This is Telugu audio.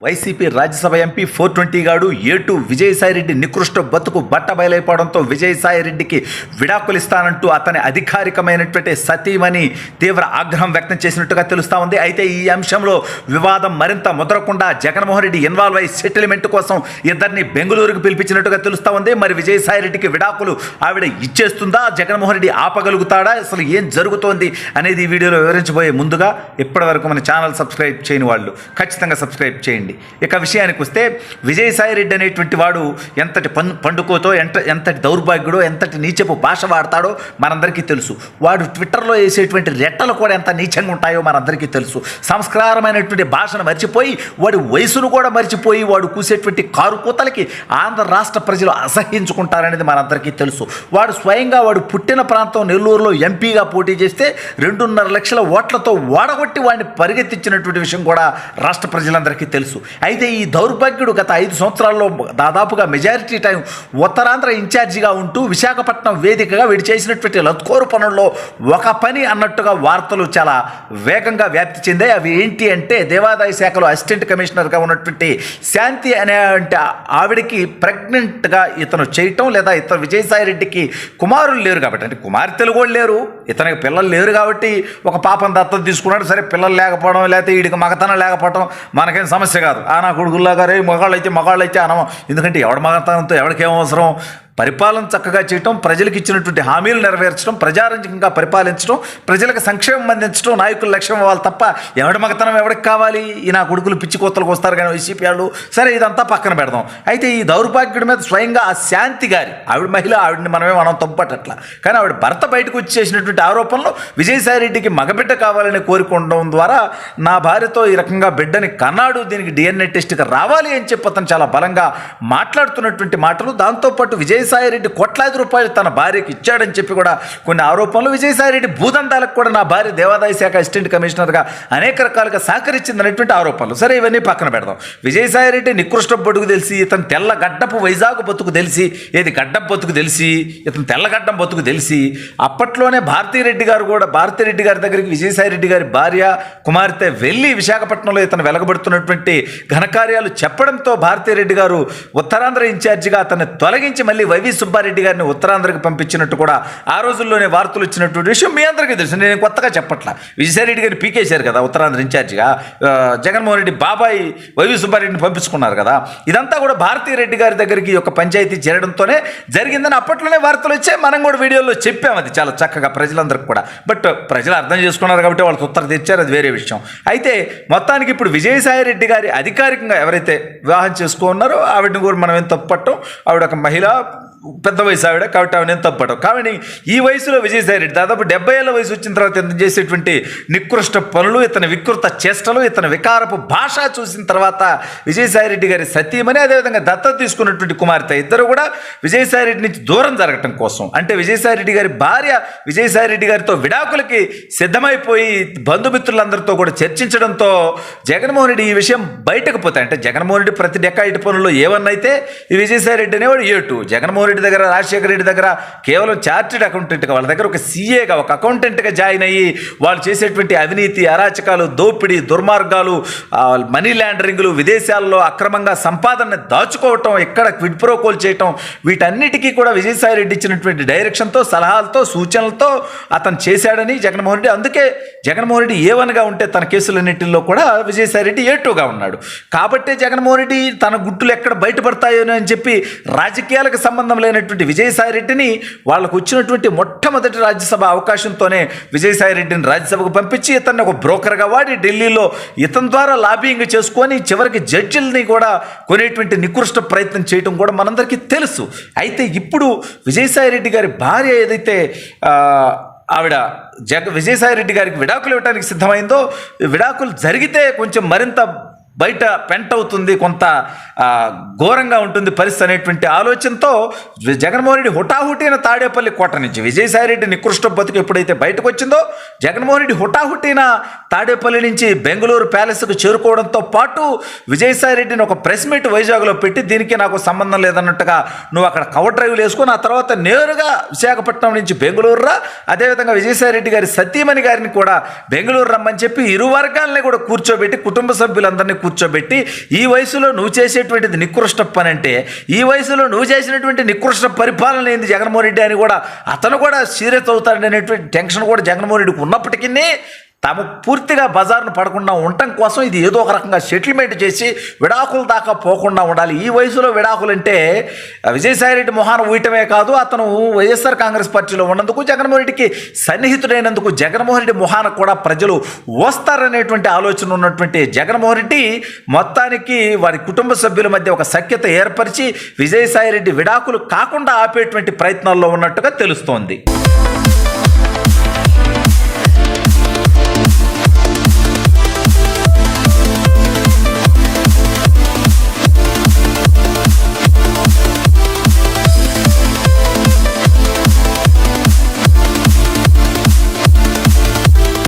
వైసీపీ రాజ్యసభ ఎంపీ 420 గాడు ఏటు విజయసాయిరెడ్డి నికృష్ట బతుకు బట్ట బయలైపోవడంతో విజయసాయిరెడ్డికి విడాకులు ఇస్తానంటూ అతని అధికారికమైనటువంటి సతీమణి తీవ్ర ఆగ్రహం వ్యక్తం చేసినట్టుగా తెలుస్తూ ఉంది. అయితే ఈ అంశంలో వివాదం మరింత ముదరకుండా జగన్మోహన్ రెడ్డి ఇన్వాల్వ్ అయ్యి సెటిల్మెంట్ కోసం ఇద్దరిని బెంగళూరుకు పిలిపించినట్టుగా తెలుస్తూ ఉంది. మరి విజయసాయిరెడ్డికి విడాకులు ఆవిడ ఇచ్చేస్తుందా, జగన్మోహన్ రెడ్డి ఆపగలుగుతాడా, అసలు ఏం జరుగుతోంది అనేది ఈ వీడియోలో వివరించబోయే ముందుగా ఇప్పటివరకు మన ఛానల్ సబ్స్క్రైబ్ చేయని వాళ్ళు ఖచ్చితంగా సబ్స్క్రైబ్ చేయండి. ఇక విషయానికి వస్తే విజయసాయిరెడ్డి అనేటువంటి వాడు ఎంతటి పండుకోతో ఎంతటి దౌర్భాగ్యుడో ఎంతటి నీచపు భాష వాడతాడో మనందరికీ తెలుసు. వాడు ట్విట్టర్లో వేసేటువంటి రెట్టలు కూడా ఎంత నీచంగా ఉంటాయో మనందరికీ తెలుసు. సంస్కారమైనటువంటి భాషను మర్చిపోయి వాడి వయసును కూడా మర్చిపోయి వాడు కూసేటువంటి కారు కూతలకి ఆంధ్ర రాష్ట్ర ప్రజలు అసహించుకుంటారనేది మనందరికీ తెలుసు. వాడు స్వయంగా వాడు పుట్టిన ప్రాంతం నెల్లూరులో ఎంపీగా పోటీ చేస్తే 2.5 లక్షల ఓట్లతో ఓడగొట్టి వాడిని పరిగెత్తించినటువంటి విషయం కూడా రాష్ట్ర ప్రజలందరికీ తెలుసు. అయితే ఈ దౌర్భాగ్యుడు గత 5 సంవత్సరాల్లో దాదాపుగా మెజారిటీ టైం ఉత్తరాంధ్ర ఇన్ఛార్జిగా ఉంటూ విశాఖపట్నం వేదికగా వీడు చేసినటువంటి లత్కోరు పనుల్లో ఒక పని అన్నట్టుగా వార్తలు చాలా వేగంగా వ్యాప్తి చెందాయి. అవి ఏంటి అంటే దేవాదాయ శాఖలో అసిస్టెంట్ కమిషనర్గా ఉన్నటువంటి శాంతి అనే ఆవిడికి ప్రెగ్నెంట్గా ఇతను చేయటం, లేదా ఇతను విజయసాయిరెడ్డికి కుమారులు లేరు కాబట్టి, అంటే కుమార్తెలు కూడా లేరు, ఇతనికి పిల్లలు లేరు కాబట్టి ఒక పాపం దత్తత తీసుకున్నాడు. సరే, పిల్లలు లేకపోవడం లేకపోతే వీడికి మగతనం లేకపోవడం మనకేం సమస్య కాదు. నా కొడుకుల్లాగా రే మగాళ్ళు అయితే అనము. ఎందుకంటే ఎవడ మగతనంతో ఎవరికేం అవసరం? పరిపాలన చక్కగా చేయటం, ప్రజలకు ఇచ్చినటువంటి హామీలు నెరవేర్చడం, ప్రజారంజకంగా పరిపాలించడం, ప్రజలకు సంక్షేమం అందించడం నాయకుల లక్ష్యం అవ్వాలి తప్ప ఎవడి మగతనం ఎవరికి కావాలి? ఈ నా కొడుకులు పిచ్చి కోతలకు వస్తారు కానీ వైసీపీ వాళ్ళు. సరే, ఇదంతా పక్కన పెడదాం. అయితే ఈ దౌర్భాగ్యుడి మీద స్వయంగా ఆ శాంతి గారి ఆవిడ మహిళ, ఆవిడని మనమే మనం తప్పటట్లా, కానీ ఆవిడ భర్త బయటకు వచ్చి చేసినటువంటి ఆరోపణలు విజయసాయిరెడ్డికి మగబిడ్డ కావాలని కోరుకోవడం ద్వారా నా భార్యతో ఈ రకంగా బిడ్డని కన్నాడు, దీనికి DNA టెస్ట్కి రావాలి అని చెప్పి అతను చాలా బలంగా మాట్లాడుతున్నటువంటి మాటలు. దాంతోపాటు విజయసాయిరెడ్డి కోట్లాది రూపాయలు తన భార్యకి ఇచ్చాడని చెప్పి కూడా కొన్ని ఆరోపణలు. విజయసాయిరెడ్డి భూదందాలకు కూడా నా భార్య దేవాదాయ శాఖ అసిస్టెంట్ కమిషనర్గా అనేక రకాలుగా సహకరించింది అనేటువంటి ఆరోపణలు. సరే, ఇవన్నీ పక్కన పెడదాం. విజయసాయిరెడ్డి నికృష్ట బతుకు తెలిసి, ఇతను తెల్ల గడ్డపు వైజాగ్ బతుకు తెలిసి, ఏది గడ్డపు బతుకు తెలిసి, ఇతను తెల్లగడ్డం బతుకు తెలిసి అప్పట్లోనే భారతీరెడ్డి గారి దగ్గరికి విజయసాయిరెడ్డి గారి భార్య కుమార్తె వెళ్ళి విశాఖపట్నంలో ఇతను వెలగబడుతున్నటువంటి ఘనకార్యాలు చెప్పడంతో భారతీరెడ్డి గారు ఉత్తరాంధ్ర ఇన్ఛార్జిగా అతన్ని తొలగించి మళ్ళీ వైవి సుబ్బారెడ్డి గారిని ఉత్తరాంధ్రకి పంపించినట్టు కూడా ఆ రోజుల్లోనే వార్తలు వచ్చినటువంటి విషయం మీ అందరికీ తెలుసు. నేను కొత్తగా చెప్పట్లా. విజయసాయిరెడ్డి గారిని పీకేశారు కదా ఉత్తరాంధ్ర ఇన్ఛార్జిగా, జగన్మోహన్ రెడ్డి బాబాయ్ వైవి సుబ్బారెడ్డిని పంపించుకున్నారు కదా. ఇదంతా కూడా భారతీరెడ్డి గారి దగ్గరికి ఒక పంచాయతీ చేరడంతోనే జరిగిందని అప్పట్లోనే వార్తలు వచ్చాయి. మనం కూడా వీడియోలో చెప్పాము అది చాలా చక్కగా ప్రజలందరికీ కూడా. బట్ ప్రజలు అర్థం చేసుకున్నారు కాబట్టి వాళ్ళకి ఉత్తరం తెచ్చారు, అది వేరే విషయం. అయితే మొత్తానికి ఇప్పుడు విజయసాయిరెడ్డి గారి అధికారికంగా ఎవరైతే వివాహం చేసుకున్నారో ఆవిడని కూడా మనం ఏం తప్పట్టం. ఆవిడ ఒక మహిళ, పెద్ద వయసు ఆవిడ కాబట్టి ఆవిడ నేను తప్పడం. కాబట్టి ఈ వయసులో విజయసాయిరెడ్డి దాదాపు 70 ఏళ్ళ వయసు వచ్చిన తర్వాత ఇతను చేసేటువంటి నికృష్ట పనులు, ఇతని వికృత చేష్టలు, ఇతని వికారపు భాష చూసిన తర్వాత విజయసాయిరెడ్డి గారి సతీమణి, అదేవిధంగా దత్తత తీసుకున్నటువంటి కుమార్తె ఇద్దరు కూడా విజయసాయిరెడ్డి నుంచి దూరం జరగటం కోసం, అంటే విజయసాయిరెడ్డి గారి భార్య విజయసాయిరెడ్డి గారితో విడాకులకి సిద్ధమైపోయి బంధుమిత్రులందరితో కూడా చర్చించడంతో జగన్మోహన్ రెడ్డి ఈ విషయం బయటకు పోతాయి. అంటే జగన్మోహన్ రెడ్డి ప్రతి డెకాయిట్ పనుల్లో ఏవన్నైతే ఈ విజయసాయిరెడ్డి అనేవాడు ఏటు. జగన్మోహన్ రెడ్డి దగ్గర, రాజశేఖర రెడ్డి దగ్గర కేవలం చార్టెడ్ అకౌంటెంట్గా, వాళ్ళ దగ్గర ఒక CAగా, ఒక అకౌంటెంట్గా జాయిన్ అయ్యి వాళ్ళు చేసేటువంటి అవినీతి, అరాచకాలు, దోపిడీ, దుర్మార్గాలు, మనీ లాండరింగ్లు, విదేశాల్లో అక్రమంగా సంపాదనని దాచుకోవటం, ఇక్కడ క్విడ్ ప్రోకోల్ చేయటం, వీటన్నిటికీ కూడా విజయసాయిరెడ్డి ఇచ్చినటువంటి డైరెక్షన్తో, సలహాలతో, సూచనలతో అతను చేశాడని జగన్మోహన్ రెడ్డి. అందుకే జగన్మోహన్ రెడ్డి A1గా ఉంటే తన కేసులన్నింటిలో కూడా విజయసాయిరెడ్డి A2గా ఉన్నాడు. కాబట్టే జగన్మోహన్ రెడ్డి తన గుట్టులు ఎక్కడ బయటపడతాయో అని చెప్పి రాజకీయాలకు సంబంధం లేనటువంటి విజయసాయిరెడ్డిని వాళ్ళకు వచ్చినటువంటి మొట్టమొదటి రాజ్యసభ అవకాశంతోనే విజయసాయిరెడ్డిని రాజ్యసభకు పంపించి ఇతన్ని ఒక బ్రోకర్గా వాడి ఢిల్లీలో ఇతని ద్వారా లాబింగ్ చేసుకొని చివరికి జడ్జిల్ని కూడా కొనేటువంటి నికృష్ట ప్రయత్నం చేయడం కూడా మనందరికీ తెలుసు. అయితే ఇప్పుడు విజయసాయిరెడ్డి గారి భార్య ఏదైతే ఆవిడ విజయసాయిరెడ్డి గారికి విడాకులు ఇవ్వడానికి సిద్ధమైందో, విడాకులు జరిగితే కొంచెం మరింత బయట పెంట్ అవుతుంది, కొంత ఘోరంగా ఉంటుంది పరిస్థితి అనేటువంటి ఆలోచనతో జగన్మోహన్ రెడ్డి హుటాహుటీన తాడేపల్లి కోట నుంచి విజయసాయిరెడ్డి నికృష్ట బతుకు ఎప్పుడైతే బయటకు వచ్చిందో జగన్మోహన్ రెడ్డి హుటాహుటీన తాడేపల్లి నుంచి బెంగళూరు ప్యాలెస్కు చేరుకోవడంతో పాటు విజయసాయిరెడ్డిని ఒక ప్రెస్ మీట్ వైజాగ్లో పెట్టి దీనికి నాకు సంబంధం లేదన్నట్టుగా నువ్వు అక్కడ కవర్ డ్రైవ్లు వేసుకొని ఆ తర్వాత నేరుగా విశాఖపట్నం నుంచి బెంగళూరు రా, అదేవిధంగా విజయసాయిరెడ్డి గారి సతీమణి గారిని కూడా బెంగళూరు రమ్మని చెప్పి ఇరు వర్గాలని కూడా కూర్చోబెట్టి కుటుంబ సభ్యులందరినీ కూర్చోబెట్టి ఈ వయసులో నువ్వు చేసేటువంటిది నికృష్ట పని అంటే ఈ వయసులో నువ్వు చేసినటువంటి నికృష్ట పరిపాలన ఏంది జగన్మోహన్ రెడ్డి అని కూడా అతను కూడా సీరియస్ అవుతాడనేటువంటి టెన్షన్ కూడా జగన్మోహన్ రెడ్డికి ఉన్నప్పటికీ తాము పూర్తిగా బజార్ను పడకుండా ఉండటం కోసం ఇది ఏదో ఒక రకంగా సెటిల్మెంట్ చేసి విడాకుల దాకా పోకుండా ఉండాలి. ఈ వయసులో విడాకులు అంటే విజయసాయిరెడ్డి మొహాన ఊయటమే కాదు, అతను వైఎస్ఆర్ కాంగ్రెస్ పార్టీలో ఉన్నందుకు జగన్మోహన్ రెడ్డికి సన్నిహితుడైనందుకు జగన్మోహన్ రెడ్డి మొహాన కూడా ప్రజలు వస్తారనేటువంటి ఆలోచన ఉన్నటువంటి జగన్మోహన్ రెడ్డి మొత్తానికి వారి కుటుంబ సభ్యుల మధ్య ఒక సఖ్యత ఏర్పరిచి విజయసాయిరెడ్డి విడాకులు కాకుండా ఆపేటువంటి ప్రయత్నాల్లో ఉన్నట్టుగా తెలుస్తోంది.